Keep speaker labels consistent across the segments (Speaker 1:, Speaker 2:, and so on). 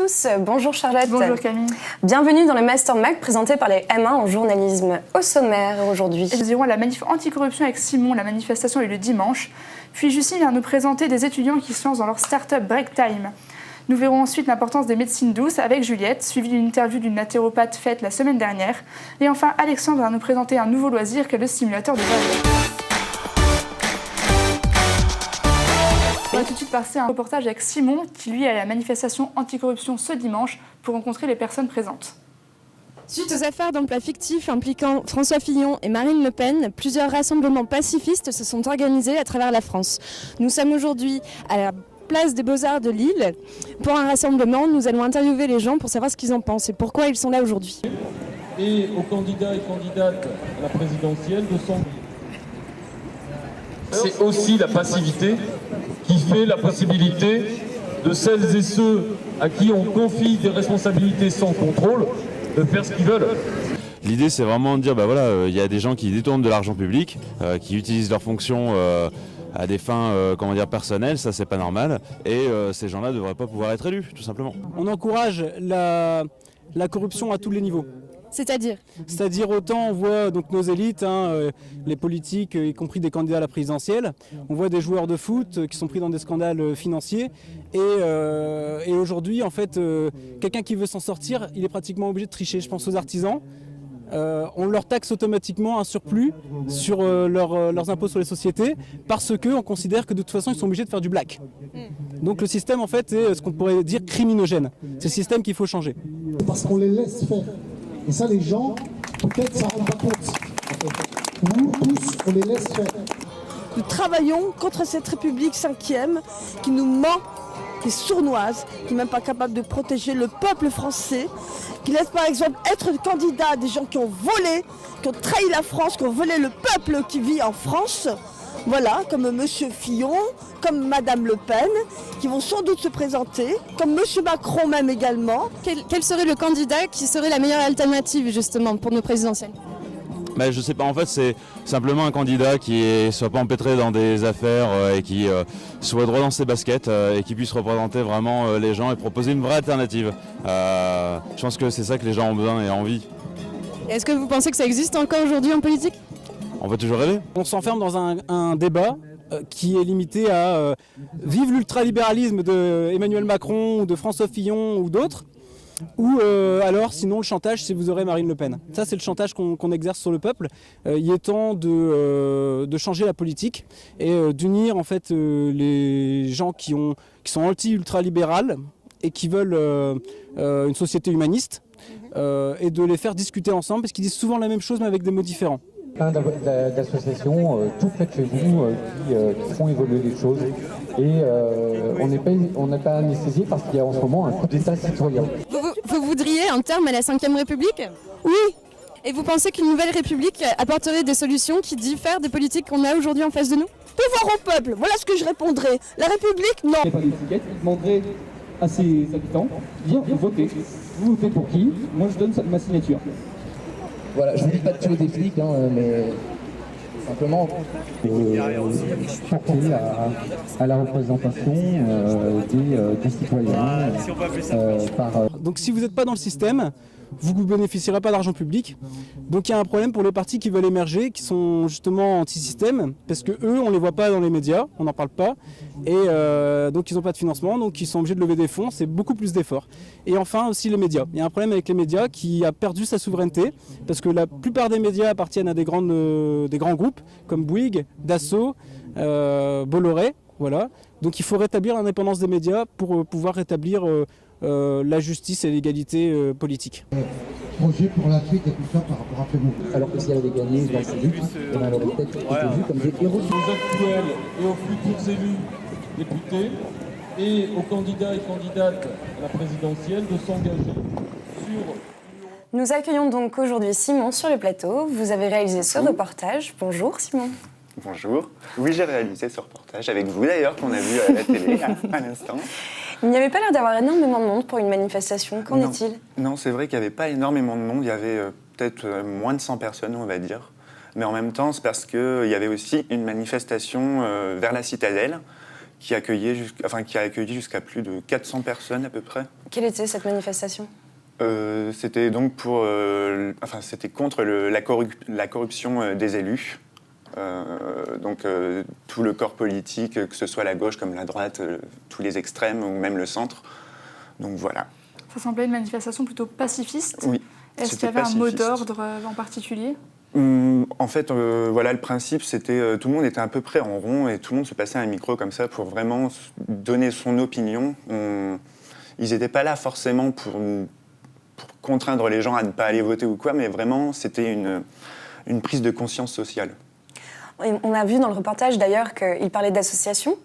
Speaker 1: tous, bonjour Charlotte.
Speaker 2: Bonjour Camille.
Speaker 1: Bienvenue dans le Master Mag présenté par les M1 en journalisme. Au sommaire aujourd'hui.
Speaker 2: Nous irons à la manif anticorruption avec Simon, la manifestation est le dimanche. Puis Justine vient nous présenter des étudiants qui se lancent dans leur start-up Break Time. Nous verrons ensuite l'importance des médecines douces avec Juliette, suivie d'une interview d'une naturopathe faite la semaine dernière. Et enfin, Alexandre va nous présenter un nouveau loisir qu'est le simulateur de vol. On va tout de suite passer à un reportage avec Simon qui lui est à la manifestation anticorruption ce dimanche pour rencontrer les personnes présentes.
Speaker 3: Suite aux affaires d'emploi fictif impliquant François Fillon et Marine Le Pen, plusieurs rassemblements pacifistes se sont organisés à travers la France. Nous sommes aujourd'hui à la place des Beaux-Arts de Lille. Pour un rassemblement, nous allons interviewer les gens pour savoir ce qu'ils en pensent et pourquoi ils sont là aujourd'hui.
Speaker 4: Et aux candidats et candidates à la présidentielle de son... C'est aussi la passivité qui fait la possibilité de celles et ceux à qui on confie des responsabilités sans contrôle de faire ce qu'ils veulent.
Speaker 5: L'idée, c'est vraiment de dire, il y a des gens qui détournent de l'argent public, qui utilisent leurs fonctions à des fins personnelles, ça c'est pas normal, et ces gens-là ne devraient pas pouvoir être élus, tout simplement.
Speaker 6: On encourage la corruption à tous les niveaux. C'est-à-dire autant on voit donc nos élites, les politiques, y compris des candidats à la présidentielle, on voit des joueurs de foot qui sont pris dans des scandales financiers et aujourd'hui en fait quelqu'un qui veut s'en sortir, il est pratiquement obligé de tricher. Je pense aux artisans. On leur taxe automatiquement un surplus sur leurs impôts sur les sociétés parce qu'on considère que de toute façon ils sont obligés de faire du black. Donc le système en fait est ce qu'on pourrait dire criminogène. C'est le système qu'il faut changer.
Speaker 7: Parce qu'on les laisse faire. Et ça les gens, peut-être ça ne rendent pas compte. Nous tous, on les laisse faire.
Speaker 8: Nous travaillons contre cette République cinquième qui nous ment, qui est sournoise, qui n'est même pas capable de protéger le peuple français, qui laisse par exemple être candidat à des gens qui ont volé, qui ont trahi la France, qui ont volé le peuple qui vit en France. Voilà, comme M. Fillon, comme Mme Le Pen, qui vont sans doute se présenter, comme M. Macron même également.
Speaker 3: Quel serait le candidat qui serait la meilleure alternative justement pour nos présidentielles ?
Speaker 5: Je sais pas, en fait c'est simplement un candidat qui ne soit pas empêtré dans des affaires et qui soit droit dans ses baskets et qui puisse représenter vraiment les gens et proposer une vraie alternative. Je pense que c'est ça que les gens ont besoin et envie.
Speaker 3: Est-ce que vous pensez que ça existe encore aujourd'hui en politique ?
Speaker 5: On peut toujours rêver.
Speaker 6: On s'enferme dans un débat qui est limité à vive l'ultralibéralisme de Emmanuel Macron ou de François Fillon ou d'autres, ou alors sinon le chantage c'est vous aurez Marine Le Pen. Ça c'est le chantage qu'on exerce sur le peuple. Il est temps de changer la politique et d'unir en fait les gens qui sont anti-ultralibérales et qui veulent une société humaniste et de les faire discuter ensemble parce qu'ils disent souvent la même chose mais avec des mots différents.
Speaker 9: Plein d'associations tout près de chez vous qui font évoluer les choses et on n'est pas anesthésié parce qu'il y a en ce moment un coup d'état citoyen.
Speaker 3: Vous voudriez un terme à la 5e République ?
Speaker 8: Oui.
Speaker 3: Et vous pensez qu'une nouvelle République apporterait des solutions qui diffèrent des politiques qu'on a aujourd'hui en face de nous ?
Speaker 8: Pouvoir au peuple, voilà ce que je répondrai. La République, non.
Speaker 9: Il n'y a pas d'étiquette, il demanderait à ses habitants, viens votez. Vous votez pour qui ? Moi je donne ma signature. Voilà, je ne vous dis pas de tuer des flics, mais simplement porter à la représentation des citoyens.
Speaker 6: Donc si vous n'êtes pas dans le système, vous ne bénéficierez pas d'argent public. Donc il y a un problème pour les partis qui veulent émerger, qui sont justement anti-système, parce que eux, on ne les voit pas dans les médias, on n'en parle pas, et donc ils n'ont pas de financement, donc ils sont obligés de lever des fonds, c'est beaucoup plus d'efforts. Et enfin aussi les médias. Il y a un problème avec les médias qui a perdu sa souveraineté, parce que la plupart des médias appartiennent à des grands groupes, comme Bouygues, Dassault, Bolloré, voilà. Donc il faut rétablir l'indépendance des médias pour pouvoir rétablir la justice et l'égalité politique.
Speaker 7: Projet pour la suite et tout ça par rapport à Fémou.
Speaker 9: Alors que si elle avait gagné dans ce but, on aurait peut-être été vus comme des héros.
Speaker 4: Aux actuels et aux futurs élus députés et aux candidats et candidates à la présidentielle de s'engager sur...
Speaker 1: Nous accueillons donc aujourd'hui Simon sur le plateau. Vous avez réalisé ce reportage. Bonjour Simon.
Speaker 10: Bonjour. Oui, j'ai réalisé ce reportage avec vous d'ailleurs, qu'on a vu à la télé à l'instant.
Speaker 1: Il n'y avait pas l'air d'avoir énormément de monde pour une manifestation. Qu'en est-il ?
Speaker 10: Non, c'est vrai qu'il n'y avait pas énormément de monde. Il y avait peut-être moins de 100 personnes, on va dire. Mais en même temps, c'est parce qu'il y avait aussi une manifestation vers la citadelle qui a accueilli jusqu'à plus de 400 personnes à peu près.
Speaker 1: Quelle était cette manifestation ?
Speaker 10: C'était donc c'était contre la corruption des élus. Tout le corps politique, que ce soit la gauche comme la droite, tous les extrêmes ou même le centre. Donc voilà.
Speaker 2: Ça semblait une manifestation plutôt pacifiste.
Speaker 10: Oui.
Speaker 2: Est-ce qu'il y avait un mot d'ordre en particulier ?
Speaker 10: En fait, le principe, c'était tout le monde était à peu près en rond et tout le monde se passait un micro comme ça pour vraiment donner son opinion. Ils n'étaient pas là forcément pour contraindre les gens à ne pas aller voter ou quoi, mais vraiment, c'était une prise de conscience sociale.
Speaker 1: On a vu dans le reportage d'ailleurs qu'ils parlaient d'associations.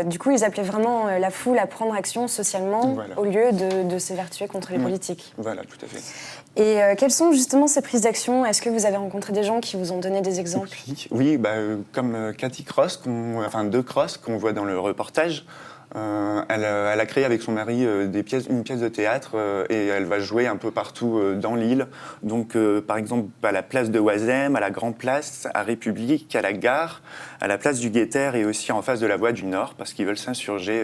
Speaker 1: Du coup, ils appelaient vraiment la foule à prendre action socialement au lieu de s'évertuer contre les politiques.
Speaker 10: Voilà, tout à fait.
Speaker 1: Et quelles sont justement ces prises d'action ? Est-ce que vous avez rencontré des gens qui vous ont donné des exemples ?
Speaker 10: Oui, comme Cathy Cross, De Cross, qu'on voit dans le reportage. Elle a créé avec son mari une pièce de théâtre et elle va jouer un peu partout dans l'île. Donc, par exemple, à la place de Oisem, à la Grand Place, à République, à la gare, à la place du Guetteur et aussi en face de la Voie du Nord, parce qu'ils veulent s'insurger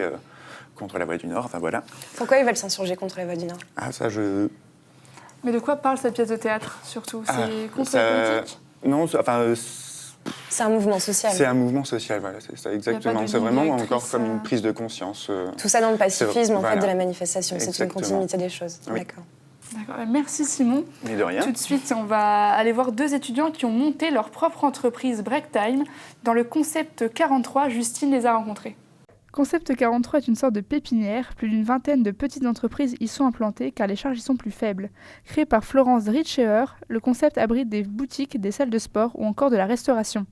Speaker 10: contre la Voie du Nord. Enfin, voilà.
Speaker 1: Pourquoi ils veulent s'insurger contre la Voie du Nord ?
Speaker 2: Mais de quoi parle cette pièce de théâtre, surtout ? C'est contre les politiques ?
Speaker 10: Non,
Speaker 1: c'est un mouvement social.
Speaker 10: C'est un mouvement social, voilà, c'est ça, exactement. C'est vraiment encore comme une prise de conscience.
Speaker 1: Tout ça dans le pacifisme en fait, de la manifestation. Exactement. C'est une continuité des choses.
Speaker 10: Oui.
Speaker 1: D'accord.
Speaker 2: Merci Simon.
Speaker 10: Mais de rien.
Speaker 2: Tout de suite, on va aller voir 2 étudiants qui ont monté leur propre entreprise Break Time. Dans le Concept 43, Justine les a rencontrés. Concept 43 est une sorte de pépinière. Plus d'une vingtaine de petites entreprises y sont implantées car les charges y sont plus faibles. Créé par Florence Ritscheuer, le concept abrite des boutiques, des salles de sport ou encore de la restauration.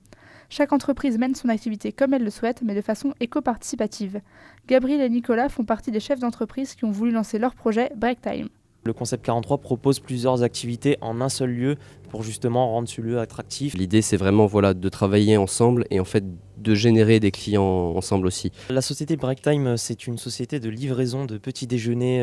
Speaker 2: Chaque entreprise mène son activité comme elle le souhaite, mais de façon éco-participative. Gabriel et Nicolas font partie des chefs d'entreprise qui ont voulu lancer leur projet Break Time.
Speaker 11: Le Concept 43 propose plusieurs activités en un seul lieu pour justement rendre ce lieu attractif.
Speaker 12: L'idée, c'est vraiment de travailler ensemble et en fait de générer des clients ensemble aussi.
Speaker 11: La société Break Time, c'est une société de livraison de petits déjeuners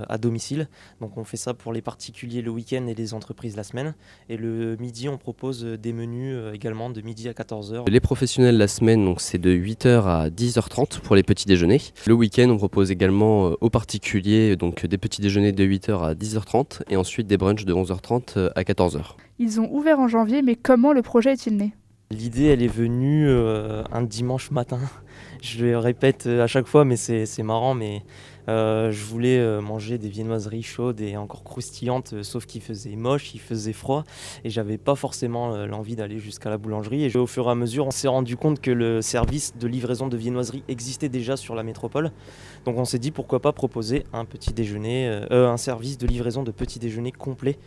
Speaker 11: à domicile. Donc on fait ça pour les particuliers le week-end et les entreprises la semaine. Et le midi, on propose des menus également de midi à 14h.
Speaker 12: Les professionnels la semaine, donc c'est de 8h à 10h30 pour les petits déjeuners. Le week-end, on propose également aux particuliers donc des petits déjeuners de 8h à 10h30 et ensuite des brunchs de 11h30 à 14h.
Speaker 2: Ils ont ouvert en janvier, mais comment le projet est-il né ?
Speaker 11: L'idée, elle est venue un dimanche matin. Je le répète à chaque fois, mais c'est marrant. Mais je voulais manger des viennoiseries chaudes et encore croustillantes, sauf qu'il faisait moche, il faisait froid. Et j'avais pas forcément l'envie d'aller jusqu'à la boulangerie. Et au fur et à mesure, on s'est rendu compte que le service de livraison de viennoiseries existait déjà sur la métropole. Donc on s'est dit pourquoi pas proposer un petit déjeuner, un service de livraison de petit déjeuner complet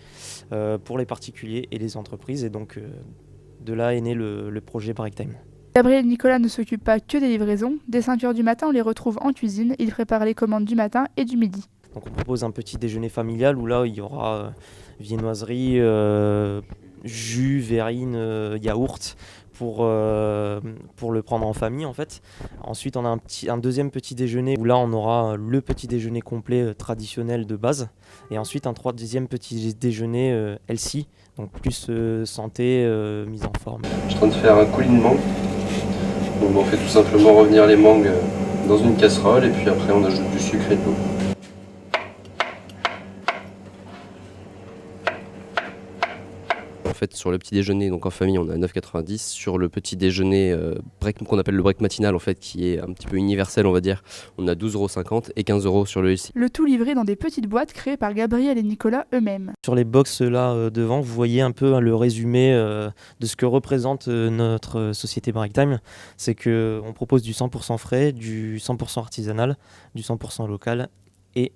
Speaker 11: pour les particuliers et les entreprises. Et donc de là est né le projet Break Time.
Speaker 2: Gabriel et Nicolas ne s'occupent pas que des livraisons. Dès 5h du matin, on les retrouve en cuisine. Ils préparent les commandes du matin et du midi.
Speaker 11: Donc on propose un petit déjeuner familial où là il y aura viennoiserie, jus, verrine, yaourt pour le prendre en famille en fait. Ensuite on a un deuxième petit déjeuner où là on aura le petit déjeuner complet traditionnel de base. Et ensuite un troisième petit déjeuner healthy, donc plus santé, mise en forme.
Speaker 12: Je suis en train de faire un coulis de mangue. Donc on fait tout simplement revenir les mangues dans une casserole et puis après on ajoute du sucre et de l'eau. En fait, sur le petit déjeuner, donc en famille, on a 9,90. Sur le petit déjeuner qu'on appelle le break matinal, en fait, qui est un petit peu universel, on va dire, on a 12,50 € et 15 € sur le LC.
Speaker 2: Le tout livré dans des petites boîtes créées par Gabriel et Nicolas eux-mêmes.
Speaker 11: Sur les box là devant, vous voyez un peu le résumé de ce que représente notre société Break Time. C'est qu'on propose du 100% frais, du 100% artisanal, du 100% local et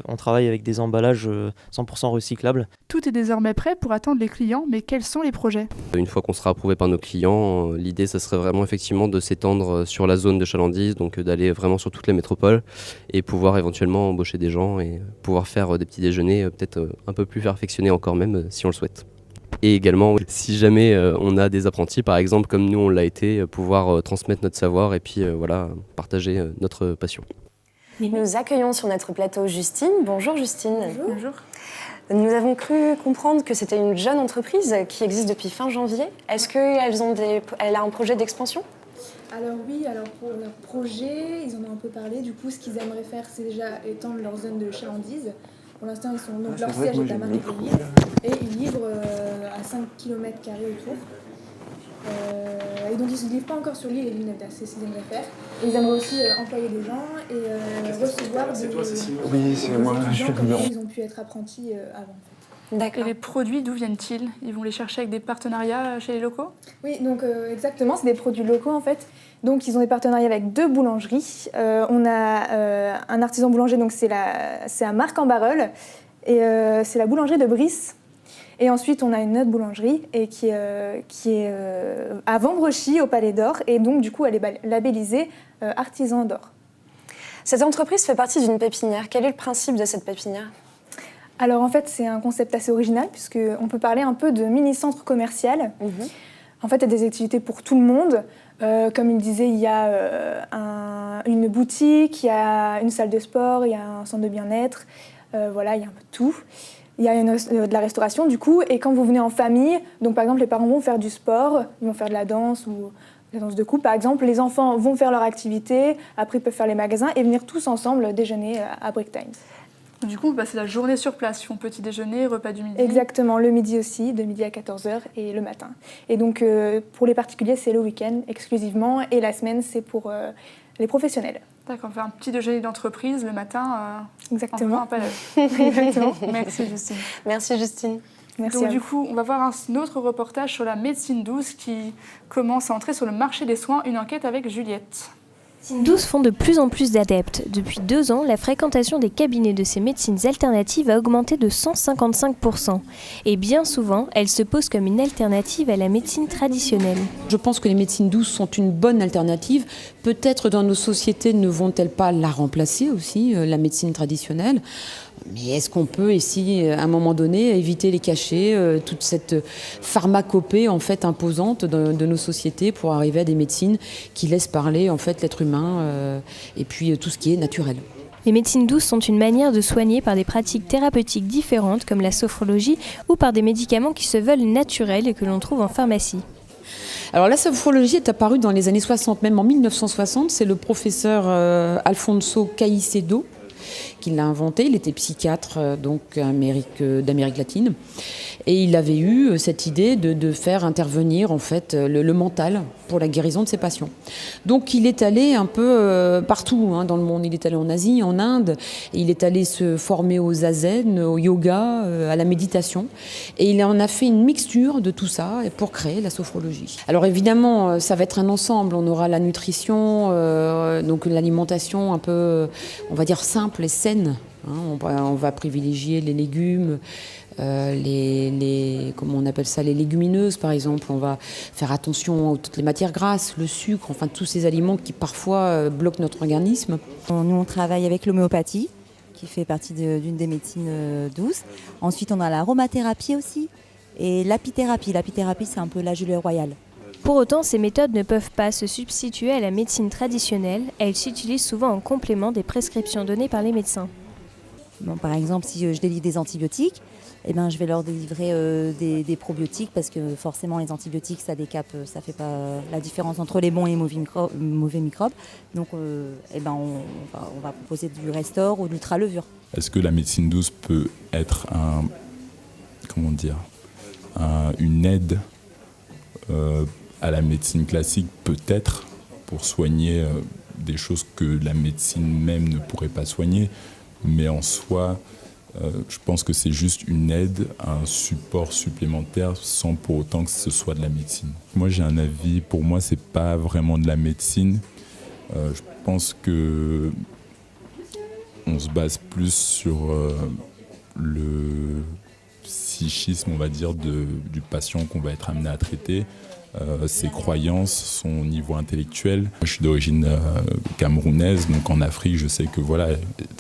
Speaker 11: on travaille avec des emballages 100% recyclables.
Speaker 2: Tout est désormais prêt pour attendre les clients, mais quels sont les projets ?
Speaker 12: Une fois qu'on sera approuvé par nos clients, l'idée ça serait vraiment effectivement de s'étendre sur la zone de chalandise, donc d'aller vraiment sur toute la métropole et pouvoir éventuellement embaucher des gens et pouvoir faire des petits déjeuners peut-être un peu plus perfectionnés encore même si on le souhaite. Et également, si jamais on a des apprentis, par exemple, comme nous on l'a été, pouvoir transmettre notre savoir et puis partager notre passion.
Speaker 1: Nous accueillons sur notre plateau Justine. Bonjour Justine.
Speaker 2: Bonjour.
Speaker 1: Nous avons cru comprendre que c'était une jeune entreprise qui existe depuis fin janvier. Est-ce qu'elle a un projet d'expansion ?
Speaker 13: Alors oui, pour leur projet, ils en ont un peu parlé. Du coup, ce qu'ils aimeraient faire, c'est déjà étendre leur zone de chalandise. Pour l'instant, leur siège est à Marie-Lille et ils livrent à 5 km² autour. Et donc ils ne livrent pas encore sur l'île et l'île Navdas, c'est ce qu'ils aimeraient faire. Et ils aimeraient aussi employer des gens et recevoir des étudiants comme ils ont pu être apprentis avant.
Speaker 2: D'accord. Et les produits, d'où viennent-ils? Ils vont les chercher avec des partenariats chez les locaux? Oui, donc exactement, c'est des produits locaux en fait. Donc ils ont des partenariats avec 2 boulangeries. On a un artisan boulanger, donc c'est à Marc-en-Barœul, et c'est la boulangerie de Brice. Et ensuite, on a une autre boulangerie et qui est à Vambrechy, au Palais d'Or. Et donc, du coup, elle est labellisée Artisan d'Or.
Speaker 1: Cette entreprise fait partie d'une pépinière. Quel est le principe de cette pépinière?
Speaker 13: Alors, en fait, c'est un concept assez original puisqu'on peut parler un peu de mini-centre commercial. En fait, il y a des activités pour tout le monde. Comme il disait, il y a une boutique, il y a une salle de sport, il y a un centre de bien-être. Voilà, il y a un peu de tout. Il y a de la restauration du coup, et quand vous venez en famille, donc par exemple les parents vont faire du sport, ils vont faire de la danse ou la danse de couple par exemple, les enfants vont faire leur activité, après ils peuvent faire les magasins et venir tous ensemble déjeuner à break time. Du coup, c'est la journée sur place, ils font petit déjeuner, repas du midi. Exactement, le midi aussi, de midi à 14h et le matin. Et donc pour les particuliers, c'est le week-end exclusivement et la semaine, c'est pour les professionnels. D'accord, on fait un petit déjeuner d'entreprise le matin. Exactement. Exactement. Merci Justine.
Speaker 1: Merci Justine.
Speaker 13: Merci. Donc du coup, on va voir un autre reportage sur la médecine douce qui commence à entrer sur le marché des soins, une enquête avec Juliette.
Speaker 14: Les médecines douces font de plus en plus d'adeptes. Depuis 2 ans, la fréquentation des cabinets de ces médecines alternatives a augmenté de 155%. Et bien souvent, elles se posent comme une alternative à la médecine traditionnelle.
Speaker 15: Je pense que les médecines douces sont une bonne alternative. Peut-être dans nos sociétés ne vont-elles pas la remplacer aussi, la médecine traditionnelle ? Mais est-ce qu'on peut ici, à un moment donné, éviter les cachets, toute cette pharmacopée en fait imposante de nos sociétés pour arriver à des médecines qui laissent parler en fait l'être humain et puis tout ce qui est naturel.
Speaker 14: Les médecines douces sont une manière de soigner par des pratiques thérapeutiques différentes comme la sophrologie ou par des médicaments qui se veulent naturels et que l'on trouve en pharmacie.
Speaker 15: Alors la sophrologie est apparue dans les années 60, même en 1960. C'est le professeur Alfonso Caicedo qui l'a inventé. Il était psychiatre donc d'Amérique latine. Et il avait eu cette idée de faire intervenir en fait le mental pour la guérison de ses patients. Donc il est allé un peu partout dans le monde. Il est allé en Asie, en Inde. Et il est allé se former au zazen, au yoga, à la méditation. Et il en a fait une mixture de tout ça pour créer la sophrologie. Alors évidemment, ça va être un ensemble. On aura la nutrition, donc l'alimentation un peu, on va dire, simple et saine. On va privilégier les légumes, comment on appelle ça, les légumineuses par exemple. On va faire attention à toutes les matières grasses, le sucre, enfin tous ces aliments qui parfois bloquent notre organisme.
Speaker 16: Nous on travaille avec l'homéopathie qui fait partie d'une des médecines douces. Ensuite on a l'aromathérapie aussi et l'apithérapie. L'apithérapie c'est un peu la gelée royale.
Speaker 14: Pour autant, ces méthodes ne peuvent pas se substituer à la médecine traditionnelle. Elles s'utilisent souvent en complément des prescriptions données par les médecins.
Speaker 16: Bon, par exemple, si je délivre des antibiotiques, je vais leur délivrer des probiotiques parce que forcément les antibiotiques ça décape, ça fait pas la différence entre les bons et les mauvais microbes. Donc on va proposer du Restore ou de l'ultra-levure.
Speaker 17: Est-ce que la médecine douce peut être une aide à la médecine classique, peut-être pour soigner des choses que la médecine même ne pourrait pas soigner, mais en soi, je pense que c'est juste une aide, un support supplémentaire sans pour autant que ce soit de la médecine. Moi j'ai un avis, pour moi c'est pas vraiment de la médecine. Je pense que on se base plus sur le psychisme, on va dire, du patient qu'on va être amené à traiter. Ses croyances, son niveau intellectuel. Je suis d'origine camerounaise, donc en Afrique, je sais que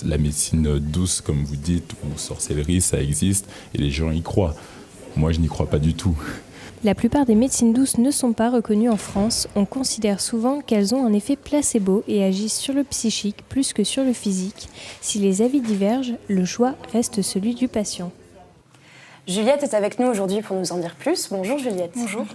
Speaker 17: la médecine douce, comme vous dites, ou sorcellerie, ça existe et les gens y croient. Moi, je n'y crois pas du tout.
Speaker 14: La plupart des médecines douces ne sont pas reconnues en France. On considère souvent qu'elles ont un effet placebo et agissent sur le psychique plus que sur le physique. Si les avis divergent, le choix reste celui du patient.
Speaker 1: Juliette est avec nous aujourd'hui pour nous en dire plus. Bonjour Juliette.
Speaker 2: Bonjour.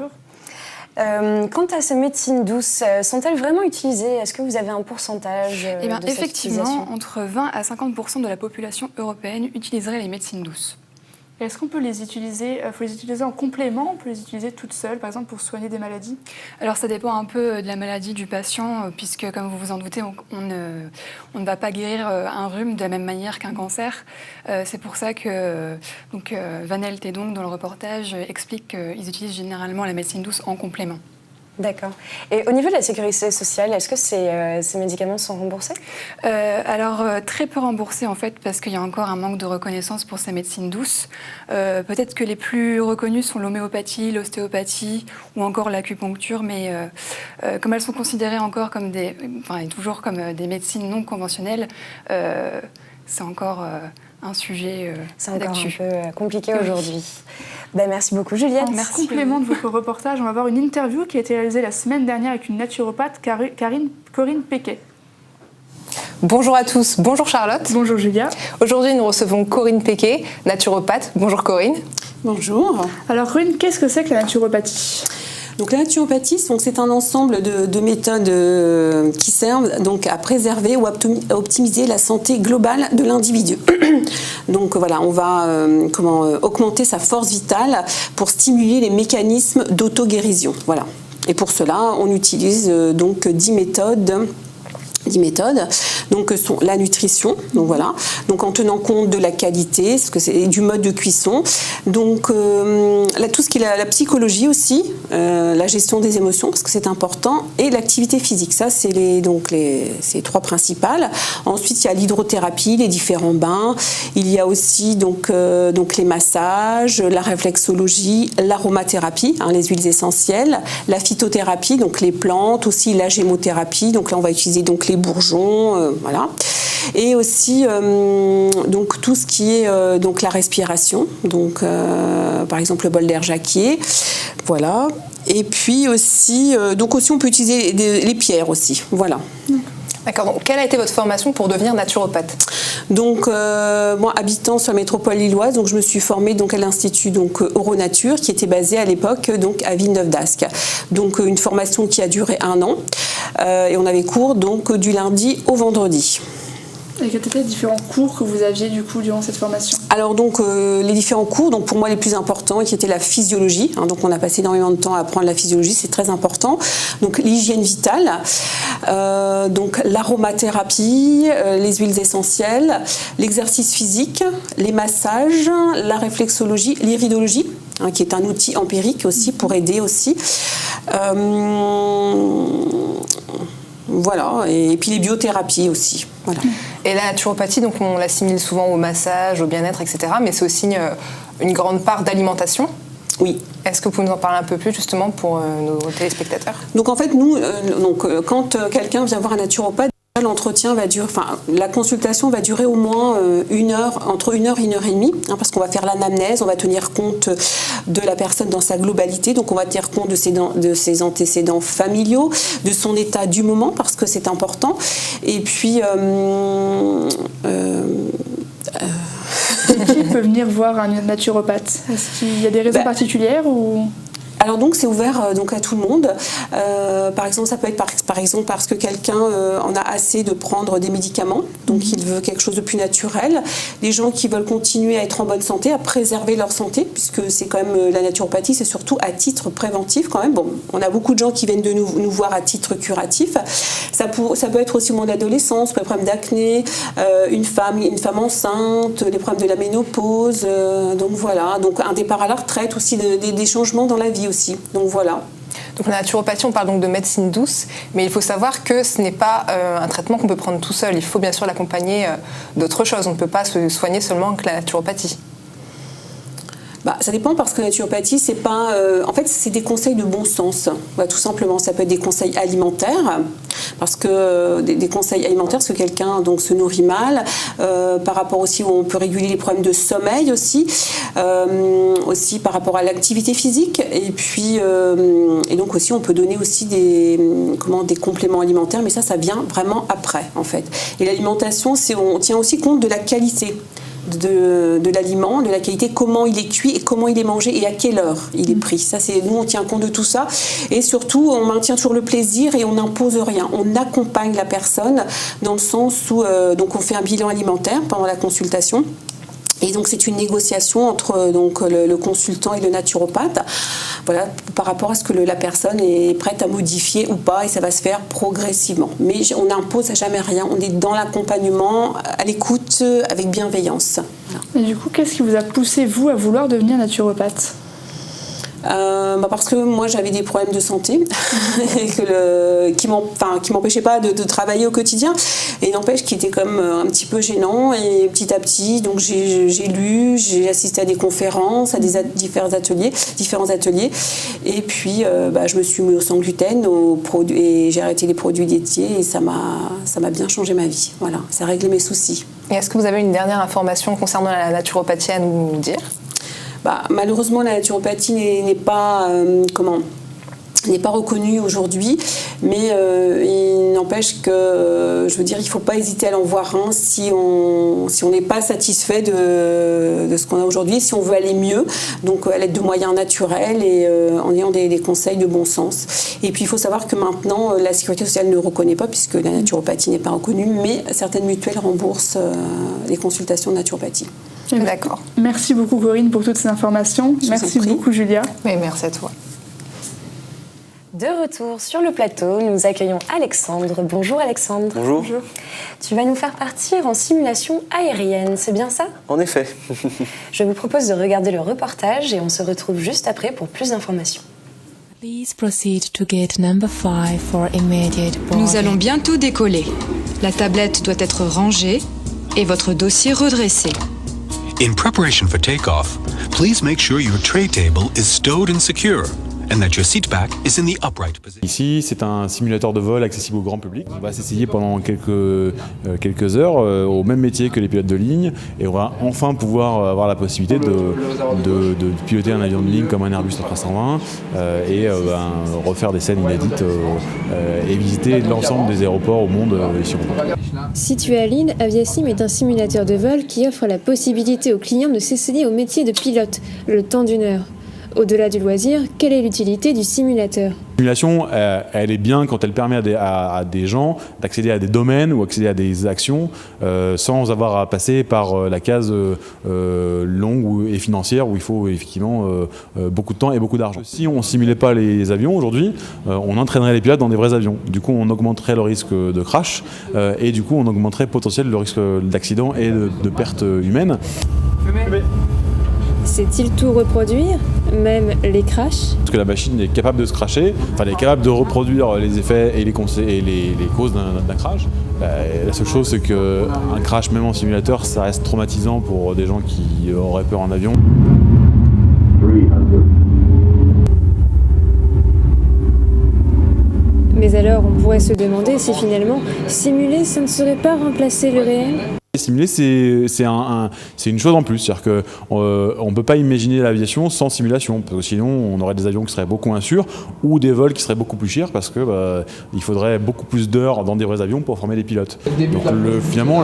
Speaker 1: Quant à ces médecines douces, sont-elles vraiment utilisées? Est-ce que vous avez un pourcentage
Speaker 18: Eh bien,
Speaker 1: de cette
Speaker 18: effectivement,
Speaker 1: utilisation?
Speaker 18: entre 20 à 50% de la population européenne utiliserait les médecines douces.
Speaker 2: Est-ce qu'on peut les utiliser, faut les utiliser en complément, on peut les utiliser toutes seules, par exemple pour soigner des maladies?
Speaker 18: Alors ça dépend un peu de la maladie du patient, puisque comme vous vous en doutez, on ne va pas guérir un rhume de la même manière qu'un cancer. C'est pour ça que Van Helt et donc dans le reportage explique qu'ils utilisent généralement la médecine douce en complément.
Speaker 1: D'accord. Et au niveau de la sécurité sociale, est-ce que ces médicaments sont remboursés?
Speaker 18: Alors, très peu remboursés en fait, parce qu'il y a encore un manque de reconnaissance pour ces médecines douces. Peut-être que les plus reconnues sont l'homéopathie, l'ostéopathie ou encore l'acupuncture, mais comme elles sont considérées encore comme toujours comme des médecines non conventionnelles, c'est encore un sujet
Speaker 1: c'est encore un peu compliqué aujourd'hui. Merci beaucoup Juliette.
Speaker 2: En complément de votre reportage, on va voir une interview qui a été réalisée la semaine dernière avec une naturopathe, Corinne Péquet.
Speaker 19: Bonjour à tous, bonjour Charlotte.
Speaker 2: Bonjour Julia.
Speaker 19: Aujourd'hui nous recevons Corinne Péquet, naturopathe. Bonjour Corinne.
Speaker 20: Bonjour.
Speaker 2: Alors Corinne, qu'est-ce que c'est que la naturopathie ?
Speaker 20: Donc la naturopathie, c'est un ensemble de méthodes qui servent donc à préserver ou à optimiser la santé globale de l'individu. Donc voilà, on va augmenter sa force vitale pour stimuler les mécanismes d'auto-guérison. Voilà. Et pour cela, on utilise donc 10 méthodes. Donc sont la nutrition, donc voilà, donc en tenant compte de la qualité, du mode de cuisson, donc tout ce qui est la psychologie aussi, la gestion des émotions parce que c'est important, et l'activité physique, ça c'est les 3 principales. Ensuite il y a l'hydrothérapie, les différents bains, il y a aussi donc les massages, la réflexologie, l'aromathérapie, les huiles essentielles, la phytothérapie, donc les plantes, aussi la gémothérapie, donc là on va utiliser donc les bourgeons, voilà, et aussi donc tout ce qui est donc la respiration, donc par exemple le bol d'air Jacquier, voilà, et puis aussi on peut utiliser les pierres aussi, voilà.
Speaker 19: D'accord, donc quelle a été votre formation pour devenir naturopathe?
Speaker 20: Donc moi, habitant sur la métropole lilloise, donc je me suis formée donc à l'Institut Euronature qui était basé à l'époque donc à Villeneuve-d'Ascq. Donc une formation qui a duré 1 an et on avait cours donc du lundi au vendredi.
Speaker 2: Et quels étaient les différents cours que vous aviez du coup durant cette formation?
Speaker 20: Alors donc les différents cours, donc pour moi les plus importants qui étaient la physiologie, donc on a passé énormément de temps à apprendre la physiologie, c'est très important. Donc l'hygiène vitale, donc l'aromathérapie, les huiles essentielles, l'exercice physique, les massages, la réflexologie, l'iridologie, qui est un outil empirique aussi pour aider aussi. Voilà, et puis les biothérapies aussi. Voilà.
Speaker 19: Et la naturopathie, donc on l'assimile souvent au massage, au bien-être, etc. Mais c'est aussi une grande part d'alimentation.
Speaker 20: Oui.
Speaker 19: Est-ce que vous pouvez nous en parler un peu plus justement pour nos téléspectateurs?
Speaker 20: Donc en fait, nous, quand quelqu'un vient voir un naturopathe, l'entretien va durer, la consultation va durer au moins 1 heure, entre 1 heure et 1 heure et demie, parce qu'on va faire l'anamnèse, on va tenir compte de la personne dans sa globalité, donc on va tenir compte de ses antécédents familiaux, de son état du moment, parce que c'est important, et puis
Speaker 2: qui peut venir voir un naturopathe? Est-ce qu'il y a des raisons particulières ou...
Speaker 20: Alors donc c'est ouvert donc à tout le monde. Par exemple, ça peut être par exemple parce que quelqu'un en a assez de prendre des médicaments, donc il veut quelque chose de plus naturel. Des gens qui veulent continuer à être en bonne santé, à préserver leur santé, puisque c'est quand même la naturopathie, c'est surtout à titre préventif quand même. Bon, on a beaucoup de gens qui viennent de nous voir à titre curatif. Ça peut être aussi au moment de l'adolescence, pour les problèmes d'acné, une femme enceinte, les problèmes de la ménopause. Donc voilà, donc un départ à la retraite aussi, des changements dans la vie aussi. Donc voilà.
Speaker 19: Donc la naturopathie, on parle donc de médecine douce, mais il faut savoir que ce n'est pas un traitement qu'on peut prendre tout seul. Il faut bien sûr l'accompagner d'autres choses. On ne peut pas se soigner seulement avec la naturopathie.
Speaker 20: Ça dépend, parce que la naturopathie, c'est pas... en fait, c'est des conseils de bon sens. Tout simplement, ça peut être des conseils alimentaires, parce que des conseils alimentaires, parce que quelqu'un donc se nourrit mal, par rapport aussi où on peut réguler les problèmes de sommeil aussi par rapport à l'activité physique, et puis et donc aussi on peut donner aussi des compléments alimentaires, mais ça vient vraiment après en fait. Et l'alimentation, on tient aussi compte de la qualité de l'aliment, de la qualité, comment il est cuit et comment il est mangé et à quelle heure il est pris. Ça, nous, on tient compte de tout ça. Et surtout, on maintient toujours le plaisir et on n'impose rien. On accompagne la personne dans le sens où donc on fait un bilan alimentaire pendant la consultation. Et donc c'est une négociation entre donc le consultant et le naturopathe, voilà, par rapport à ce que la personne est prête à modifier ou pas, et ça va se faire progressivement. Mais on n'impose jamais rien, on est dans l'accompagnement, à l'écoute, avec bienveillance. Voilà.
Speaker 2: Et du coup, qu'est-ce qui vous a poussé, vous, à vouloir devenir naturopathe ?
Speaker 20: Parce que moi j'avais des problèmes de santé qui m'empêchaient pas de travailler au quotidien, et n'empêche qui était comme un petit peu gênant, et petit à petit donc j'ai lu, j'ai assisté à des conférences, à différents ateliers, et puis je me suis mis au sans gluten et j'ai arrêté les produits laitiers, et ça m'a bien changé ma vie. Voilà, ça a réglé mes soucis.
Speaker 19: Et est-ce que vous avez une dernière information concernant la naturopathie à nous dire ?
Speaker 20: Malheureusement, la naturopathie n'est pas reconnue aujourd'hui, mais il n'empêche que, je veux dire, il ne faut pas hésiter à l'en voir un si on n'est pas satisfait de ce qu'on a aujourd'hui, si on veut aller mieux, donc à l'aide de moyens naturels et en ayant des conseils de bon sens. Et puis il faut savoir que maintenant, la Sécurité sociale ne reconnaît pas, puisque la naturopathie n'est pas reconnue, mais certaines mutuelles remboursent les consultations de naturopathie.
Speaker 19: D'accord.
Speaker 2: Merci beaucoup Corinne pour toutes ces informations. Merci beaucoup Julia.
Speaker 19: Oui, merci à toi.
Speaker 1: De retour sur le plateau, nous accueillons Alexandre. Bonjour Alexandre.
Speaker 21: Bonjour.
Speaker 1: Tu vas nous faire partir en simulation aérienne, c'est bien ça ?
Speaker 21: En effet.
Speaker 1: Je vous propose de regarder le reportage et on se retrouve juste après pour plus d'informations.
Speaker 22: Please proceed to gate number 5 for immediate boarding.
Speaker 23: Nous allons bientôt décoller. La tablette doit être rangée et votre dossier redressé.
Speaker 24: In preparation for takeoff, please make sure your tray table is stowed and secure, and that your seat back is in the upright position.
Speaker 25: Ici, c'est un simulateur de vol accessible au grand public. On va s'essayer pendant quelques heures au même métier que les pilotes de ligne, et on va enfin pouvoir avoir la possibilité de piloter un avion de ligne comme un Airbus A320 et refaire des scènes inédites et visiter l'ensemble des aéroports au monde ici en France.
Speaker 26: Situé à Lille, Aviasim est un simulateur de vol qui offre la possibilité aux clients de s'essayer au métier de pilote le temps d'une heure. Au-delà du loisir, quelle est l'utilité du simulateur ?
Speaker 25: La simulation, elle est bien quand elle permet à des gens d'accéder à des domaines ou accéder à des actions sans avoir à passer par la case longue et financière où il faut effectivement beaucoup de temps et beaucoup d'argent. Si on ne simulait pas les avions aujourd'hui, on entraînerait les pilotes dans des vrais avions. Du coup, on augmenterait le risque de crash et du coup, on augmenterait potentiellement le risque d'accident et de pertes humaines.
Speaker 26: Sait-il tout reproduire, même les crashs ?
Speaker 25: Parce que la machine est capable de se crasher, enfin elle est capable de reproduire les effets et les causes d'un crash. La seule chose, c'est qu'un crash, même en simulateur, ça reste traumatisant pour des gens qui auraient peur en avion.
Speaker 26: Mais alors, on pourrait se demander si finalement, simuler, ça ne serait pas remplacer le réel ?
Speaker 25: Simuler, c'est une chose en plus, c'est-à-dire qu'on ne peut pas imaginer l'aviation sans simulation, parce que sinon on aurait des avions qui seraient beaucoup insures ou des vols qui seraient beaucoup plus chers parce que il faudrait beaucoup plus d'heures dans des vrais avions pour former des pilotes. Donc finalement,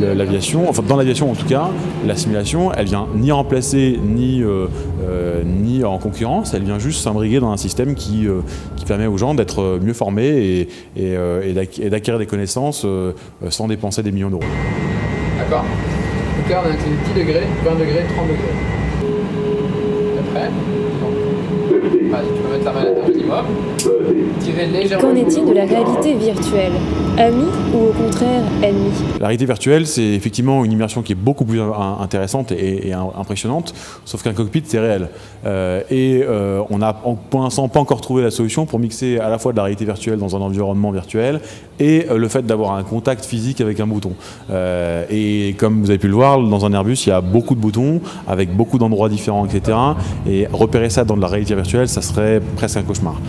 Speaker 25: l'aviation, enfin dans l'aviation en tout cas, la simulation, elle vient ni remplacer ni en concurrence, elle vient juste s'imbriguer dans un système qui permet aux gens d'être mieux formés et d'acquérir des connaissances sans dépenser des millions d'euros.
Speaker 9: D'accord. Donc là, on a incliné 10 degrés, 20 degrés, 30 degrés. Après, tu peux mettre la main à l'intérieur du mob, tirer légèrement.
Speaker 26: Qu'en est-il de la réalité virtuelle ? Amis ou au contraire ennemis ?
Speaker 25: La réalité virtuelle, c'est effectivement une immersion qui est beaucoup plus intéressante et impressionnante, sauf qu'un cockpit, c'est réel. On n'a pour l'instant pas encore trouvé la solution pour mixer à la fois de la réalité virtuelle dans un environnement virtuel et le fait d'avoir un contact physique avec un bouton. Et comme vous avez pu le voir, dans un Airbus, il y a beaucoup de boutons avec beaucoup d'endroits différents, etc. Et repérer ça dans de la réalité virtuelle, ça serait presque un cauchemar.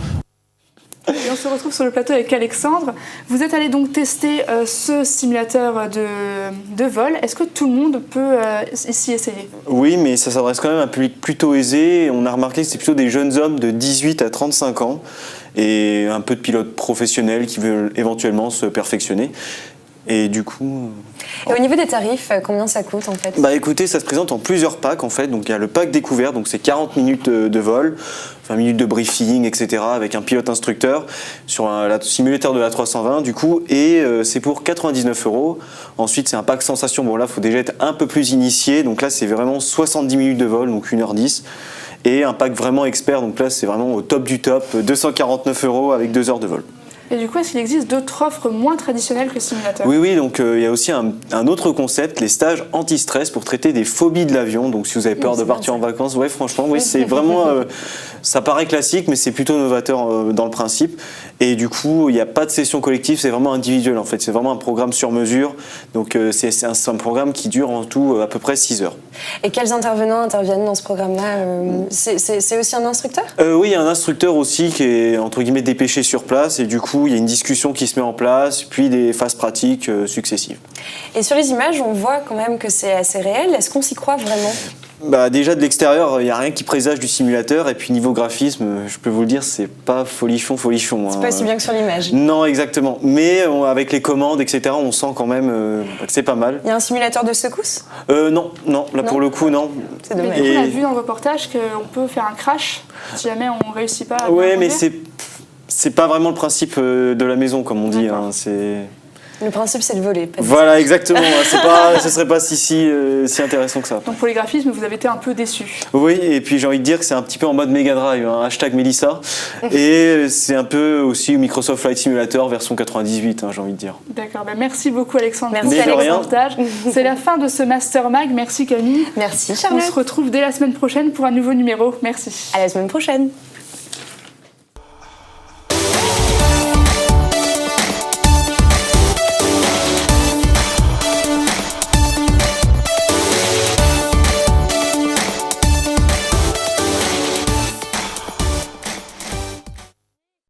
Speaker 2: Et on se retrouve sur le plateau avec Alexandre. Vous êtes allé donc tester ce simulateur de vol. Est-ce que tout le monde peut s'y essayer ?
Speaker 21: Oui, mais ça s'adresse quand même à un public plutôt aisé. On a remarqué que c'est plutôt des jeunes hommes de 18 à 35 ans et un peu de pilotes professionnels qui veulent éventuellement se perfectionner. Et du coup...
Speaker 1: Et au niveau des tarifs, combien ça coûte en fait?
Speaker 21: Bah écoutez, ça se présente en plusieurs packs en fait. Donc il y a le pack découvert, donc c'est 40 minutes de vol, 20 minutes de briefing, etc. avec un pilote instructeur sur un simulateur de l'A320 du coup. Et c'est pour 99 €. Ensuite c'est un pack sensation. Bon là, il faut déjà être un peu plus initié. Donc là, c'est vraiment 70 minutes de vol, donc 1h10. Et un pack vraiment expert, donc là, c'est vraiment au top du top, 249 € avec 2 heures de vol.
Speaker 2: Et du coup, est-ce qu'il existe d'autres offres moins traditionnelles que le simulateur?
Speaker 21: Oui, donc il y a aussi un autre concept, les stages anti-stress pour traiter des phobies de l'avion. Donc si vous avez peur de partir en vacances, franchement, c'est vraiment... ça paraît classique, mais c'est plutôt novateur dans le principe. Et du coup, il n'y a pas de session collective, c'est vraiment individuel en fait. C'est vraiment un programme sur mesure. Donc c'est un programme qui dure en tout à peu près 6 heures.
Speaker 1: Et quels intervenants interviennent dans ce programme-là? C'est aussi un instructeur?
Speaker 21: Oui, il y a un instructeur aussi qui est entre guillemets dépêché sur place. Et du coup, il y a une discussion qui se met en place, puis des phases pratiques successives.
Speaker 1: Et sur les images, on voit quand même que c'est assez réel. Est-ce qu'on s'y croit vraiment?
Speaker 21: Bah déjà de l'extérieur, il n'y a rien qui présage du simulateur. Et puis niveau graphisme, je peux vous le dire, c'est pas folichon.
Speaker 1: C'est pas aussi bien que sur l'image.
Speaker 21: Non, exactement. Mais avec les commandes, etc., on sent quand même que c'est pas mal.
Speaker 1: Il y a un simulateur de secousse?
Speaker 21: Non. Là pour le coup, non.
Speaker 2: C'est dommage. Mais on a vu dans le reportage qu'on peut faire un crash si jamais on réussit pas à...
Speaker 21: Ouais, mais c'est pas vraiment le principe de la maison, comme on dit. Hein,
Speaker 1: le principe, c'est de voler.
Speaker 21: Voilà, exactement. Ce serait pas si intéressant que ça.
Speaker 2: Donc pour les graphismes, vous avez été un peu déçus.
Speaker 21: Oui, et puis j'ai envie de dire que c'est un petit peu en mode Mega Drive, hein, #Melissa. Et c'est un peu aussi Microsoft Flight Simulator version 98, j'ai envie de dire.
Speaker 2: D'accord, merci beaucoup Alexandre.
Speaker 21: Merci pour le
Speaker 2: reportage. C'est la fin de ce Master Mag. Merci Camille.
Speaker 1: Merci Charlotte.
Speaker 2: On se retrouve dès la semaine prochaine pour un nouveau numéro. Merci.
Speaker 1: À la semaine prochaine.